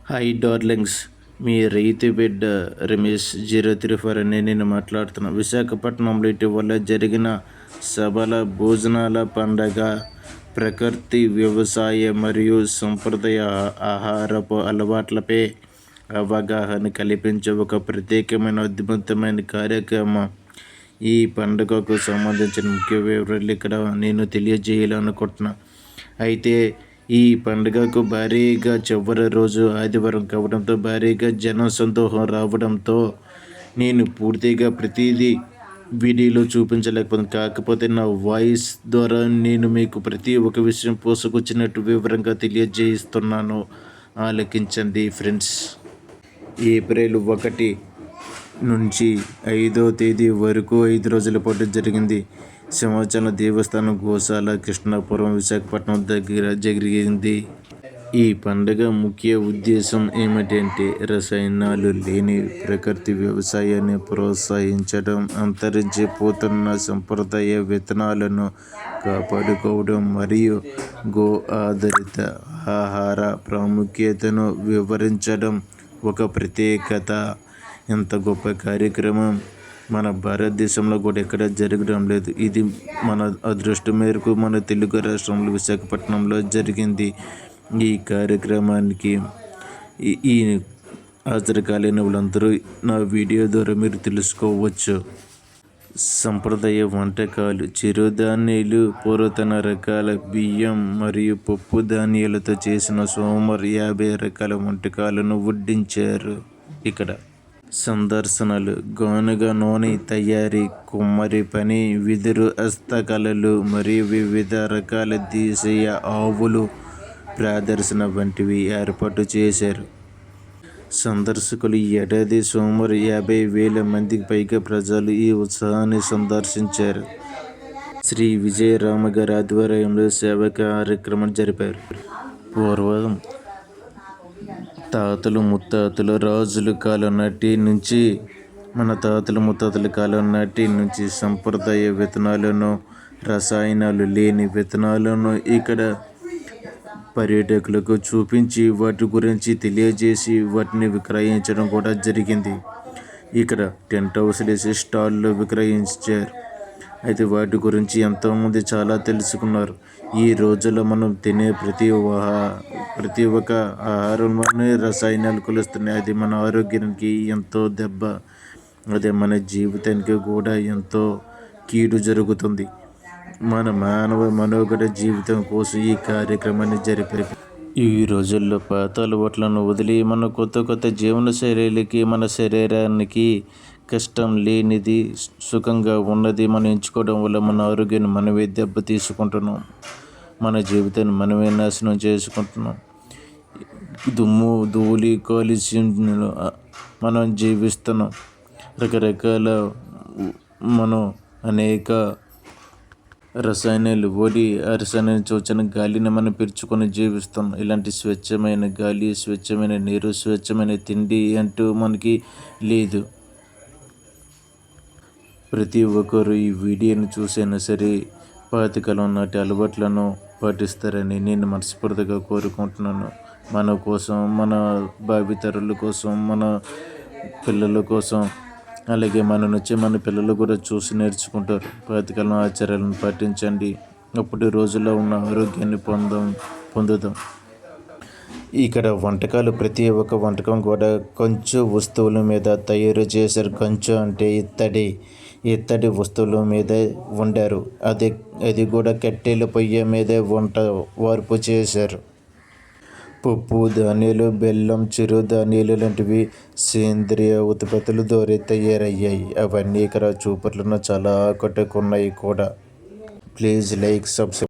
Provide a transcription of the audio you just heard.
Hi darlings, మీ రైతు బిడ్డ రమేష్ 034 అని నేను మాట్లాడుతున్నాను. విశాఖపట్నంలో ఇటీవల జరిగిన సభల భోజనాల పండగ ప్రకృతి వ్యవసాయ మరియు సంప్రదాయ ఆహారపు అలవాట్లపై అవగాహన కల్పించే ఒక ప్రత్యేకమైన అద్భుతమైన కార్యక్రమం. ఈ పండుగకు సంబంధించిన ముఖ్య వివరాలు ఇక్కడ నేను తెలియజేయాలనుకుంటున్నాను. అయితే ఈ పండుగకు భారీగా చివరి రోజు ఆదివారం కావడంతో భారీగా జన సందోహం రావడంతో నేను పూర్తిగా ప్రతిదీ వీడియోలో చూపించలేకపోతుంది. కాకపోతే నా వాయిస్ ద్వారా నేను మీకు ప్రతి ఒక్క విషయం పోసుకొచ్చినట్టు వివరంగా తెలియజేస్తున్నాను. ఆలకించండి ఫ్రెండ్స్. ఏప్రిల్ 1 నుంచి 5వ తేదీ వరకు 5 రోజుల పాటు జరిగింది. సింహాచలం దేవస్థానం గోశాల కృష్ణాపురం విశాఖపట్నం దగ్గర జరిగింది. ఈ పండుగ ముఖ్య ఉద్దేశం ఏమిటంటే రసాయనాలు లేని ప్రకృతి వ్యవసాయాన్ని ప్రోత్సహించడం, అంతరించిపోతున్న సంప్రదాయ విత్తనాలను కాపాడుకోవడం మరియు గో ఆధారిత ఆహార ప్రాముఖ్యతను వివరించడం. ఒక ప్రత్యేకత. ఇంత గొప్ప కార్యక్రమం మన భారతదేశంలో కూడా ఎక్కడ జరగడం లేదు. ఇది మన అదృష్టం మేరకు మన తెలుగు రాష్ట్రంలో విశాఖపట్నంలో జరిగింది. ఈ కార్యక్రమానికి ఈ హాజరు కాలేని వాళ్ళందరూ నా వీడియో ద్వారా మీరు తెలుసుకోవచ్చు. సంప్రదాయ వంటకాలు. చిరుధాన్యాలు, పురాతన రకాల బియ్యం మరియు పప్పు ధాన్యాలతో చేసిన సుమారు 50 రకాల వంటకాలను వడ్డించారు. ఇక్కడ సందర్శనలు. గానుగ నూనె తయారీ, కుమ్మరి పని, వెదురు హస్తకళలు మరియు వివిధ రకాల దేశీయ ఆవులు ప్రదర్శన వంటివి ఏర్పాటు చేశారు. సందర్శకులు. ఈ ఏడాది సుమారు 50,000 మందికి పైగా ప్రజలు ఈ ఉత్సవాన్ని సందర్శించారు. శ్రీ విజయరామ గారి ఆధ్వర్యంలో సేవా కార్యక్రమం జరిపారు. పూర్వం తాతలు ముత్తాతల రాజుల కాలం నాటి నుంచి మన తాతల ముత్తాతల కాలం నాటి నుంచి సంప్రదాయ విత్తనాలను, రసాయనాలు లేని విత్తనాలను ఇక్కడ పర్యాటకులకు చూపించి వాటి గురించి తెలియజేసి వాటిని విక్రయించడం కూడా జరిగింది. ఇక్కడ టెంట్ హౌస్లు వేసి స్టాల్లో విక్రయించారు. అయితే వాటి గురించి ఎంతోమంది చాలా తెలుసుకున్నారు. ఈ రోజుల్లో మనం తినే ప్రతి ఒక్క ఆహారంలోనే రసాయనాలు కలుస్తున్నాయి. అది మన ఆరోగ్యానికి ఎంతో దెబ్బ. అదే మన జీవితానికి కూడా ఎంతో కీడు జరుగుతుంది. మన మానవ మనోగత జీవితం కోసం ఈ కార్యక్రమాన్ని జరిపారు. ఈ రోజుల్లో పాత అలవాట్లను వదిలి మన కొత్త జీవన శైలికి, మన శరీరానికి కష్టం లేనిది, సుఖంగా ఉన్నది మనం ఎంచుకోవడం వల్ల మన ఆరోగ్యాన్ని మనమే దెబ్బ తీసుకుంటున్నాం. మన జీవితాన్ని మనమే నాశనం చేసుకుంటున్నాం. దుమ్ము, ధూళి, కాలుష్యంలో మనం జీవిస్తున్నాం. రకరకాల మనం అనేక రసాయనాలు ఓడి రసాయనాన్ని చూచిన గాలిని మనం పీల్చుకొని జీవిస్తున్నాం. ఇలాంటి స్వచ్ఛమైన గాలి, స్వచ్ఛమైన నీరు, స్వచ్ఛమైన తిండి అంటూ మనకి లేదు. ప్రతి ఒక్కరు ఈ వీడియోను చూసైనా సరే పాతకాలం నాటి అలవాట్లను పాటిస్తారని నేను మనస్ఫూర్తిగా కోరుకుంటున్నాను. మన కోసం, మన భావితరుల కోసం, మన పిల్లల కోసం, అలాగే మన నుంచి మన పిల్లలు కూడా చూసి నేర్చుకుంటారు. పాతకాలం ఆచారాలను పాటించండి. అప్పటి రోజుల్లో ఉన్న ఆరోగ్యాన్ని పొందుదాం. ఇక్కడ వంటకాలు. ప్రతి ఒక్క వంటకం కూడా కంచు వస్తువుల మీద తయారు చేశారు. కంచు అంటే ఇత్తడి వస్తువుల మీద వండారు. అది కూడా కట్టెల పొయ్యి మీదే వంట వార్పు చేశారు. పప్పు ధాన్యాలు, బెల్లం, చిరుధాన్యాలు లాంటివి సేంద్రియ ఉత్పత్తుల ద్వారా తయారయ్యాయి. అవన్నీ ఇక్కడ చూపట్లను చాలా ఆకట్టుకున్నాయి కూడా. Please like, subscribe.